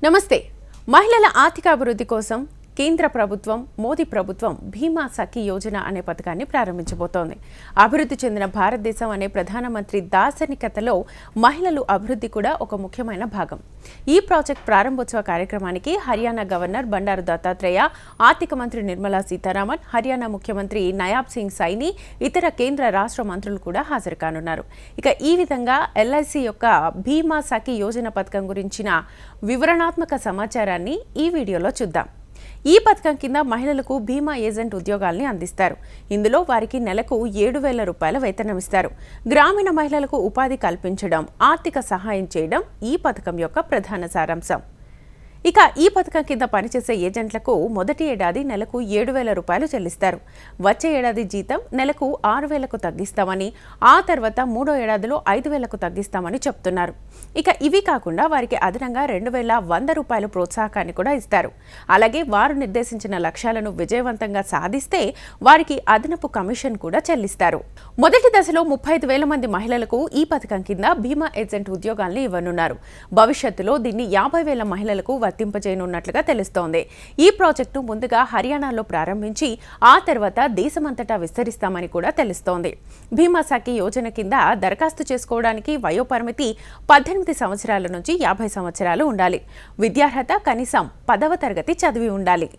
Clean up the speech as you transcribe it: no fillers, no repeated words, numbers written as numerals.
నమస్తే. మహిళల ఆర్థిక అభివృద్ధి కోసం కేంద్ర ప్రభుత్వం మోదీ ప్రభుత్వం భీమా సఖీ యోజన అనే పథకాన్ని ప్రారంభించబోతోంది. అభివృద్ధి చెందిన భారతదేశం అనే ప్రధానమంత్రి దార్శనికతలో మహిళలు అభివృద్ధి కూడా ఒక ముఖ్యమైన భాగం. ఈ ప్రాజెక్ట్ ప్రారంభోత్సవ కార్యక్రమానికి హర్యానా గవర్నర్ బండారు దత్తాత్రేయ, ఆర్థిక మంత్రి నిర్మలా సీతారామన్, హర్యానా ముఖ్యమంత్రి నయాబ్ సింగ్ సైని, ఇతర కేంద్ర రాష్ట్ర మంత్రులు కూడా హాజరు కానున్నారు. ఇక ఈ విధంగా ఎల్ఐసి యొక్క భీమా సఖీ యోజన పథకం గురించిన వివరణాత్మక సమాచారాన్ని ఈ వీడియోలో చూద్దాం. ఈ పథకం కింద మహిళలకు బీమా ఏజెంట్ ఉద్యోగాల్ని అందిస్తారు. ఇందులో వారికి నెలకు 7,000 రూపాయల వేతనం ఇస్తారు. గ్రామీణ మహిళలకు ఉపాధి కల్పించడం, ఆర్థిక సహాయం చేయడం ఈ పథకం యొక్క ప్రధాన సారాంశం. ఇక ఈ పథకం కింద పనిచేసే ఏజెంట్లకు మొదటి ఏడాది నెలకు 7,000 రూపాయలు చెల్లిస్తారు. వచ్చే ఏడాది జీతం నెలకు 6,000కు తగ్గిస్తామని, ఆ తర్వాత మూడో ఏడాదిలో 5,000కు తగ్గిస్తామని చెప్తున్నారు. ఇక ఇవి కాకుండా వారికి అదనంగా 2,100 రూపాయలు ప్రోత్సాహకాన్ని కూడా ఇస్తారు. అలాగే వారు నిర్దేశించిన లక్ష్యాలను విజయవంతంగా సాధిస్తే వారికి అదనపు కమిషన్ కూడా చెల్లిస్తారు. మొదటి దశలో 35,000 మంది మహిళలకు ఈ పథకం కింద బీమా ఏజెంట్ ఉద్యోగాల్ని ఇవ్వనున్నారు. భవిష్యత్తులో దీన్ని 50,000 మహిళలకు వర్తింపజేయనున్నట్లుగా తెలుస్తోంది. ఈ ప్రాజెక్టు ముందుగా హర్యానాలో ప్రారంభించి ఆ తర్వాత దేశమంతటా విస్తరిస్తామని కూడా తెలుస్తోంది. భీమా సఖీ యోజన కింద దరఖాస్తు చేసుకోవడానికి వయోపరిమితి 18 సంవత్సరాల నుంచి 50 సంవత్సరాలు ఉండాలి. విద్యార్హత కనీసం 10వ తరగతి చదివి ఉండాలి.